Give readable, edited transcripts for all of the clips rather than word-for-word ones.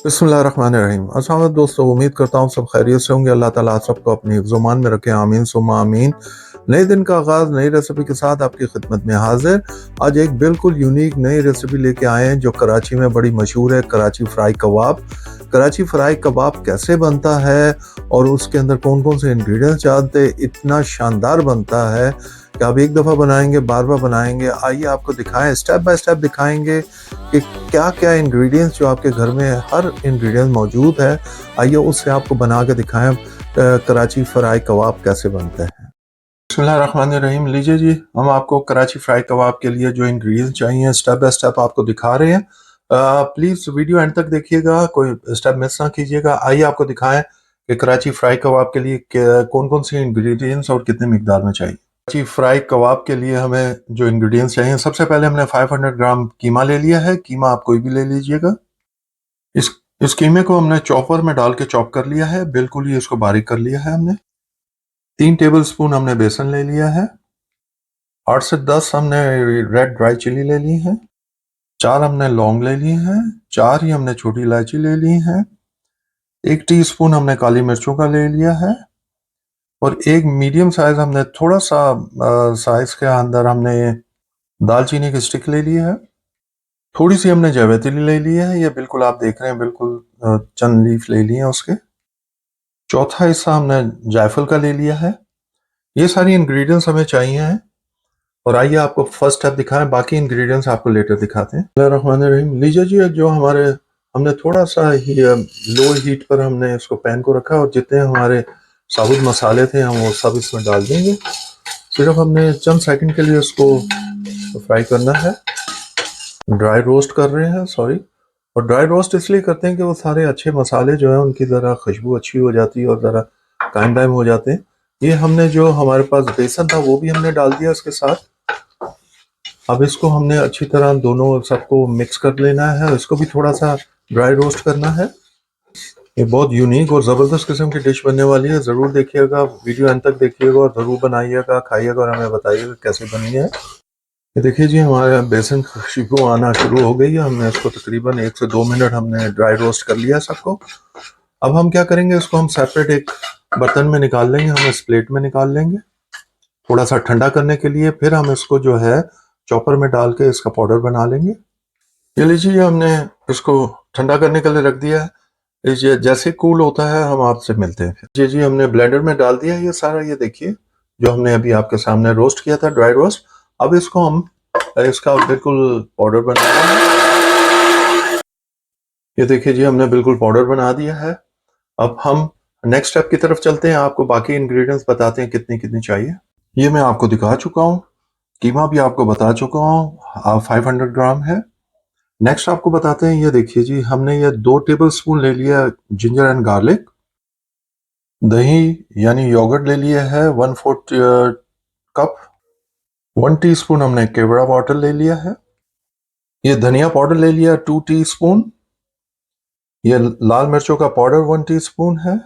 बिस्मिल्लाहिर्रहमानिर्रहीम। अस्सलाम वालेकुम दोस्तों, उम्मीद करता हूँ सब खैरियत से होंगे। अल्लाह ताला आप सबको अपनी हिफ्ज़-ओ-मान में रखे, आमीन सुम्मा आमीन। नए दिन का आगाज़ नई रेसिपी के साथ आपकी खिदमत में हाजिर। आज एक बिल्कुल यूनिक नई रेसिपी लेके आए हैं जो कराची में बड़ी मशहूर है, कराची फ्राई कबाब। कराची फ्राई कबाब कैसे बनता है और उसके अंदर कौन-कौन से इंग्रेडिएंट्स डालते हैं, इतना शानदार बनता है कि आप एक दफ़ा बनाएंगे बार-बार बनाएंगे। आइए आपको दिखाएं, स्टेप बाय स्टेप दिखाएंगे कि क्या-क्या इंग्रेडिएंट्स जो आपके घर में हर इंग्रेडिएंट मौजूद है, आइए उससे आपको बना के दिखाएं कराची फ्राई कबाब कैसे बनते हैं। बिस्मिल्लाहिर्रहमानिर्रहीम। लीजिए जी, हम आपको कराची फ्राई कबाब के लिए जो इंग्रेडिएंट्स चाहिए स्टेप बाय स्टेप आपको दिखा रहे हैं। प्लीज़ वीडियो एंड तक देखिएगा, कोई स्टेप मिस ना कीजिएगा। आइए आपको दिखाएं कि कराची फ्राई कबाब के लिए कौन-कौन से इंग्रेडिएंट्स और कितने मिकदार में चाहिए। कराची फ्राई कबाब के लिए हमें जो इंग्रेडिएंट्स चाहिए, सबसे पहले हमने 500 ग्राम कीमा ले लिया है। कीमा आप कोई भी ले लीजिएगा। इस इस कीमे को हमने चॉपर में डाल के चॉप कर लिया है, बिल्कुल ही इसको बारीक कर लिया है हमने। 3 टेबल स्पून हमने बेसन ले लिया है। 8 से 10 हमने रेड ड्राई चिली ले ली है। 4 हमने लौंग ले ली हैं। 4 ही हमने छोटी इलायची ले ली है। 1 टीस्पून हमने काली मिर्चों का ले लिया है और एक मीडियम साइज हमने थोड़ा सा साइज के अंदर हमने दालचीनी की स्टिक ले ली है। थोड़ी सी हमने जावित्री ले ली है, ये बिल्कुल आप देख रहे हैं, बिल्कुल चंद लीफ ले लिए हैं उसके। चौथा हिस्सा हमने जायफल का ले लिया है। ये सारी इंग्रेडिएंट्स हमें चाहिए हैं और आइए आपको फर्स्ट स्टेप दिखाएं, बाकी इंग्रेडिएंट्स आपको लेटर दिखाते हैं। बिस्मिल्लाहिर्रहमानिर्रहीम। लीजिए जी, जो हमने थोड़ा सा ही लो हीट पर हमने इसको पैन को रखा और जितने हमारे साबुत मसाले थे हम वो सब इसमें डाल देंगे। सिर्फ हमने चंद सेकंड के लिए इसको फ्राई करना है। ड्राई रोस्ट कर रहे हैं, सॉरी। और ड्राई रोस्ट इसलिए करते हैं कि वो सारे अच्छे मसाले जो है उनकी ज़रा खुशबू अच्छी हो जाती है और ज़रा कायम दायम हो जाते हैं। ये हमने जो हमारे पास बेसन था वो भी हमने डाल दिया इसके साथ। अब इसको हमने अच्छी तरह दोनों सबको मिक्स कर लेना है। इसको भी थोड़ा सा ड्राई रोस्ट करना है। ये बहुत यूनिक और ज़बरदस्त किस्म की डिश बनने वाली है। ज़रूर देखिएगा, वीडियो अंत तक देखिएगा और ज़रूर बनाइएगा, खाइएगा और हमें बताइएगा कैसे बनी है। ये देखिए जी, हमारे यहाँ बेसन खुशबू आना शुरू हो गई है। हमने इसको तकरीबन 1 से 2 मिनट हमने ड्राई रोस्ट कर लिया सबको। अब हम क्या करेंगे, इसको हम सेपरेट एक बर्तन में निकाल लेंगे, हम इस प्लेट में निकाल लेंगे थोड़ा सा ठंडा करने के लिए। फिर हम इसको जो है चॉपर में डाल के इसका पाउडर बना लेंगे। ये लीजिए, हमने इसको ठंडा करने के लिए रख दिया है। ये जैसे कूल होता है हम आपसे मिलते हैं। जी जी, हमने ब्लेंडर में डाल दिया ये सारा। ये देखिए जो हमने अभी आपके सामने रोस्ट किया था, ड्राई रोस्ट। अब इसको हम इसका बिल्कुल पाउडर बना दिया। ये देखिए जी, हमने बिल्कुल पाउडर बना दिया है। अब हम नेक्स्ट स्टेप की तरफ चलते हैं, आपको बाकी इंग्रेडिएंट्स बताते हैं कितनी कितनी चाहिए। ये मैं आपको दिखा चुका हूँ, कीमा भी आपको बता चुका हूँ, 500 ग्राम है। नेक्स्ट आपको बताते हैं, ये देखिए जी, हमने ये 2 टेबल स्पून ले लिया जिंजर एंड गार्लिक। दही यानी योगर्ट ले लिया है 1/4 कप। 1 टीस्पून हमने केवड़ा वाटर ले लिया है। ये धनिया पाउडर ले लिया 2 टीस्पून। ये लाल मिर्चों का पाउडर 1 टीस्पून है।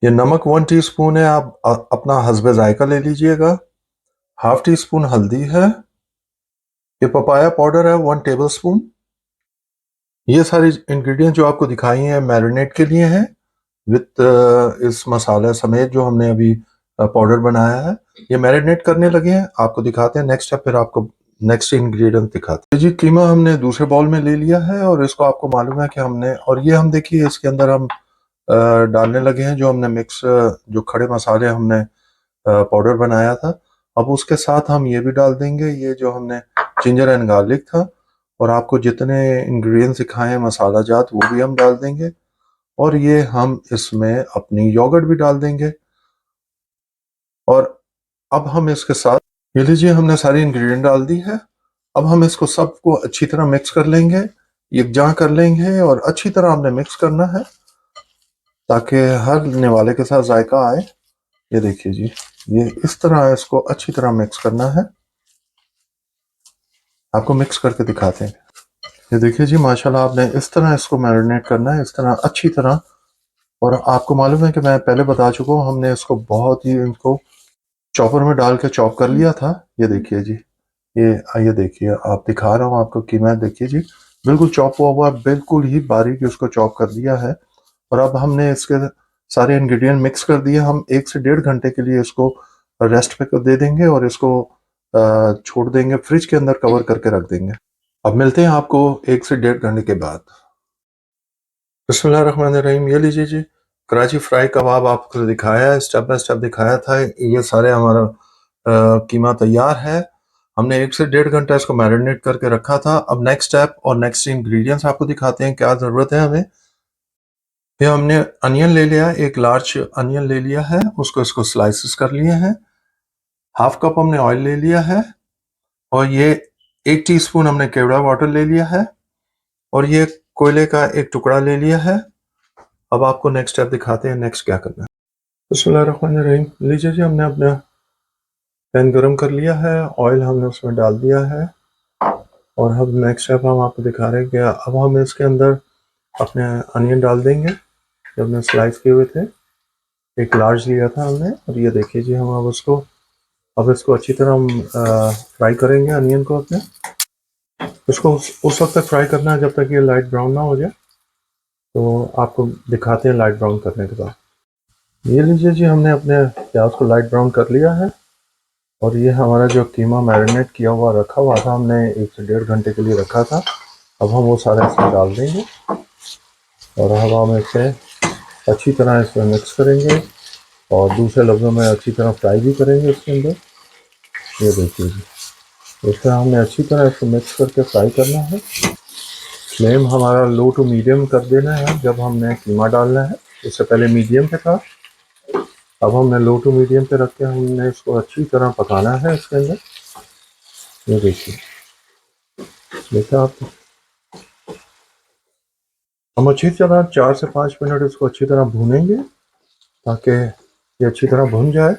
ये नमक 1 टीस्पून है, आप अपना हस्बे जायका ले लीजिएगा। हाफ टी स्पून हल्दी है। ये पपाया पाउडर है 1 टेबल स्पून। ये सारी इंग्रेडिएंट जो आपको दिखाई हैं मैरिनेट के लिए हैं विद इस मसाला समेत जो हमने अभी पाउडर बनाया है। ये मैरिनेट करने लगे हैं, आपको दिखाते हैं नेक्स्ट स्टेप, फिर आपको नेक्स्ट इंग्रेडिएंट दिखाते हैं। जी, कीमा हमने दूसरे बाउल में ले लिया है और इसको आपको मालूम है कि हमने, और ये हम देखिए इसके अंदर हम डालने लगे हैं जो हमने मिक्स, जो खड़े मसाले हमने पाउडर बनाया था। अब उसके साथ हम ये भी डाल देंगे, ये जो हमने जिंजर एंड गार्लिक था, और आपको जितने इंग्रेडिएंट्स सिखाए हैं मसाला जात वो भी हम डाल देंगे। और ये हम इसमें अपनी योगर्ट भी डाल देंगे। और अब हम इसके साथ, ये लीजिए, हमने सारी इंग्रेडिएंट डाल दी है। अब हम इसको सबको अच्छी तरह मिक्स कर लेंगे, यकजा कर लेंगे और अच्छी तरह हमने मिक्स करना है ताकि हर निवाले के साथ जायका आए। ये देखिए जी, ये इस तरह इसको अच्छी तरह मिक्स करना है। आपको मिक्स करके दिखाते हैं। ये देखिए जी, माशाल्लाह आपने इस तरह इसको मैरिनेट करना है, इस तरह अच्छी तरह। और आपको मालूम है कि मैं पहले बता चुका हूँ, हमने इसको बहुत ही इनको चॉपर में डाल के चॉप कर लिया था। ये देखिए जी, ये देखिए, आप दिखा रहा हूँ आपको कीमा, देखिए जी बिल्कुल चॉप हुआ, बिल्कुल ही बारीक उसको चॉप कर दिया है। और अब हमने इसके सारे इंग्रेडिएंट मिक्स कर दिए। हम 1 से 1.5 घंटे के लिए इसको रेस्ट पे कर दे देंगे और इसको छोड़ देंगे, फ्रिज के अंदर कवर करके रख देंगे। अब मिलते हैं आपको 1 से 1.5 घंटे के बाद। बिस्मिल्लाहिर्रहमानिर्रहीम, ये लीजिए जी, कराची फ्राई कबाब आपको दिखाया है, स्टेप बाय स्टेप दिखाया था। ये सारे हमारा कीमा तैयार है। हमने 1 से 1.5 घंटा इसको मैरिनेट करके रखा था। अब नेक्स्ट स्टेप और नेक्स्ट इंग्रेडिएंट्स आपको दिखाते हैं क्या ज़रूरत है हमें। ये हमने अनियन ले लिया, एक लार्ज अनियन ले लिया है, उसको इसको स्लाइसेस कर लिए हैं। हाफ कप हमने ऑयल ले लिया है और ये 1 टीस्पून हमने केवड़ा वाटर ले लिया है और ये कोयले का एक टुकड़ा ले लिया है। अब आपको नेक्स्ट स्टेप दिखाते हैं नेक्स्ट क्या करना है। बिस्मिल्लाहिर्रहमानिर्रहीम, लीजिए जी, हमने अपना पैन गरम कर लिया है, ऑयल हमने उसमें डाल दिया है और अब नेक्स्ट स्टेप हम आपको दिखा रहे हैं कि अब हम इसके अंदर अपने अनियन डाल देंगे जो हमने स्लाइस किए हुए थे। एक लार्ज लिया था हमने और ये देखिए जी, हम अब इसको अच्छी तरह हम फ्राई करेंगे अनियन को अपने। इसको उस वक्त तक फ्राई करना है जब तक ये लाइट ब्राउन ना हो जाए। तो आपको दिखाते हैं लाइट ब्राउन करने के बाद। ये लीजिए जी, हमने अपने प्याज को लाइट ब्राउन कर लिया है और ये हमारा जो कीमा मैरिनेट किया हुआ रखा हुआ था, हमने 1 से 1.5 घंटे के लिए रखा था। अब हम वो सारा इसमें डाल देंगे और अब हम इसे अच्छी तरह इसमें मिक्स करेंगे और दूसरे लफ्ज़ों में अच्छी तरह फ्राई भी करेंगे इसके अंदर। ये देखिए जी, इसका हमने अच्छी तरह इसको मिक्स करके फ्राई करना है। फ्लेम हमारा लो टू मीडियम कर देना है जब हमने कीमा डालना है। इससे पहले मीडियम पे था, अब हमने लो टू मीडियम पे रख के हमने इसको अच्छी तरह पकाना है इसके अंदर। ये देखिए, देखा आप, हम अच्छी तरह 4 से 5 मिनट इसको अच्छी तरह भूनेंगे ताकि ये अच्छी तरह भुन जाए।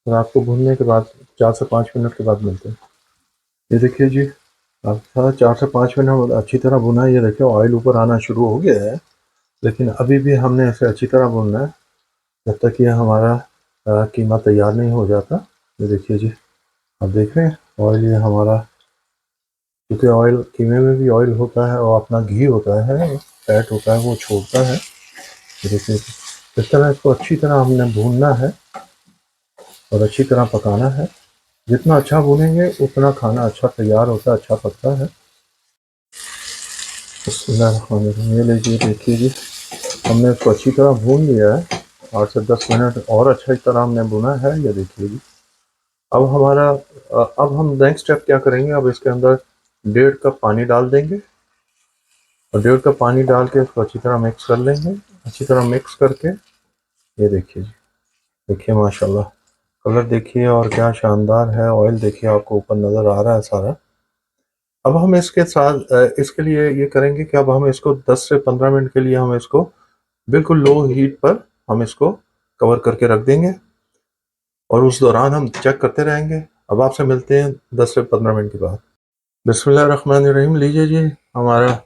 और आपको भुनने के बाद 4 से 5 मिनट के बाद मिलते हैं। ये देखिए जी, अब 4 से 5 मिनट अच्छी तरह भुना। ये देखिए ऑयल ऊपर आना शुरू हो गया है, लेकिन अभी भी हमने इसे अच्छी तरह भुनना है जब तक ये हमारा कीमा तैयार नहीं हो जाता। ये देखिए जी, आप देख रहे हैं ऑयल ये हमारा, क्योंकि ऑयल कीमे में भी ऑयल होता है और अपना घी होता है, फैट होता है, वो छोड़ता है। ये देखिए इस तरह इसको अच्छी तरह हमने भूनना है और अच्छी तरह पकाना है। जितना अच्छा भूनेंगे उतना खाना अच्छा तैयार होता है, अच्छा पकता है। बिस्मिल्लाहिर्रहमानिर्रहीम, ये लीजिए, देखिए जी, हमने इसको अच्छी तरह भून लिया है। 8 से 10 मिनट और अच्छी तरह हमने भुना है। ये देखिए जी, अब हमारा अब हम नेक्स्ट स्टेप क्या करेंगे, अब इसके अंदर 1.5 कप पानी डाल देंगे और 1.5 कप पानी डाल के इसको अच्छी तरह मिक्स कर लेंगे। अच्छी तरह मिक्स करके ये देखिए जी, देखिए माशाल्लाह, कलर देखिए और क्या शानदार है। ऑयल देखिए आपको ऊपर नज़र आ रहा है सारा। अब हम इसके साथ इसके लिए ये करेंगे कि अब हम इसको 10 से 15 मिनट के लिए हम इसको बिल्कुल लो हीट पर हम इसको कवर करके रख देंगे और उस दौरान हम चेक करते रहेंगे। अब आपसे मिलते हैं 10 से 15 मिनट के बाद। बिस्मिल्लाहिर्रहमानिर्रहीम, लीजिए जी, हमारा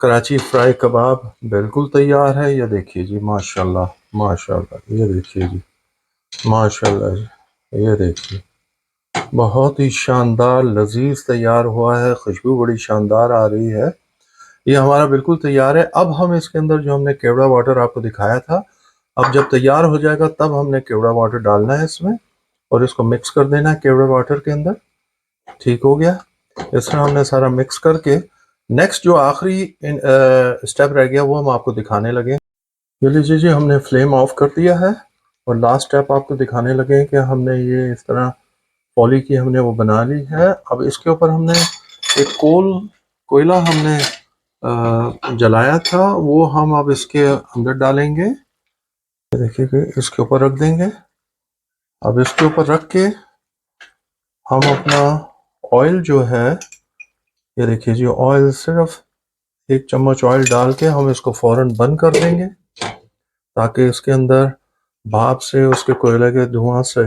कराची फ्राई कबाब बिल्कुल तैयार है। ये देखिए जी, माशाल्लाह माशाल्लाह, ये देखिए जी, माशाल्लाह जी, ये देखिए, बहुत ही शानदार लजीज तैयार हुआ है। खुशबू बड़ी शानदार आ रही है। ये हमारा बिल्कुल तैयार है। अब हम इसके अंदर जो हमने केवड़ा वाटर आपको दिखाया था, अब जब तैयार हो जाएगा तब हमने केवड़ा वाटर डालना है इसमें और इसको मिक्स कर देना है केवड़ा वाटर के अंदर। ठीक हो गया। इस तरह हमने सारा मिक्स करके नेक्स्ट जो आखिरी स्टेप रह गया वो हम आपको दिखाने लगे। ये लीजिए जी, हमने फ्लेम ऑफ कर दिया है और लास्ट स्टेप आपको दिखाने लगे कि हमने ये इस तरह पॉली की हमने वो बना ली है। अब इसके ऊपर हमने एक कोयला हमने जलाया था, वो हम अब इसके अंदर डालेंगे। देखिए कि इसके ऊपर रख देंगे। अब इसके ऊपर रख के हम अपना ऑयल जो है, ये देखिए जी, ऑयल सिर्फ 1 चम्मच ऑयल डाल के हम इसको फौरन बंद कर देंगे ताकि इसके अंदर भाप से, उसके कोयले के धुआं से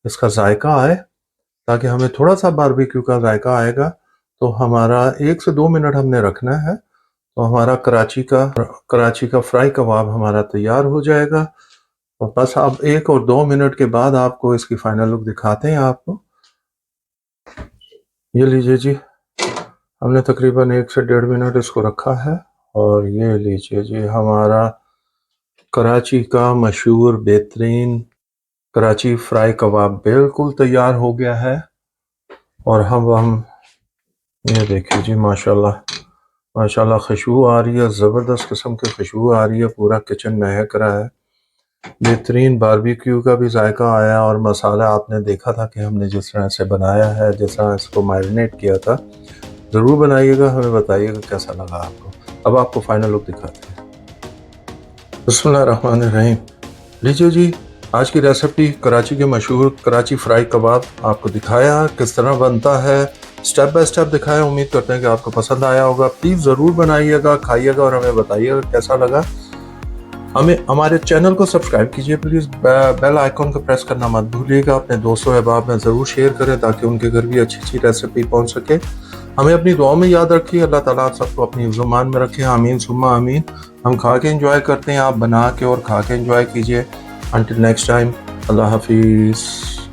इसका जायका आए, ताकि हमें थोड़ा सा बारबेक्यू का जायका आएगा। तो हमारा 1 से 2 मिनट हमने रखना है, तो हमारा कराची का फ्राई कबाब हमारा तैयार हो जाएगा। और बस अब 1 और 2 मिनट के बाद आपको इसकी फाइनल लुक दिखाते हैं आपको। ये लीजिए जी, हमने तकरीबन 1 से 1.5 मिनट इसको रखा है और ये लीजिए जी हमारा कराची का मशहूर बेहतरीन कराची फ्राई कबाब बिल्कुल तैयार हो गया है। और हम ये देखिए जी माशाल्लाह माशाल्लाह खुशबू आ रही है, ज़बरदस्त किस्म की खुशबू आ रही है, पूरा किचन महक रहा है। बेहतरीन बारबेक्यू का भी जायका आया और मसाला आपने देखा था कि हमने जिस तरह से बनाया है, जिस तरह इसको मैरिनेट किया था। ज़रूर बनाइएगा, हमें बताइएगा कैसा लगा आपको। अब आपको फाइनल लुक दिखाते हैं। बिस्मिल्लाहिर्रहमानिर्रहीम। लीजिए जी आज की रेसिपी कराची के मशहूर कराची फ्राई कबाब आपको दिखाया किस तरह बनता है, स्टेप बाय स्टेप दिखाया। उम्मीद करते हैं कि आपको पसंद आया होगा। प्लीज़ ज़रूर बनाइएगा, खाइएगा और हमें बताइएगा कैसा लगा। हमें हमारे चैनल को सब्सक्राइब कीजिए प्लीज़, बेल आइकॉन को प्रेस करना मत भूलिएगा। अपने दोस्तों अहबाब में ज़रूर शेयर करें ताकि उनके घर भी अच्छी अच्छी रेसिपी पहुंच सके। हमें अपनी दुआ में याद रखिए। अल्लाह ताला आप सबको अपनी ज़ुबान में रखे। आमीन सुम्मा आमीन। हम खा के एंजॉय करते हैं, आप बना के और खा के एंजॉय कीजिए। अंटिल नेक्स्ट टाइम, अल्लाह हाफिज़।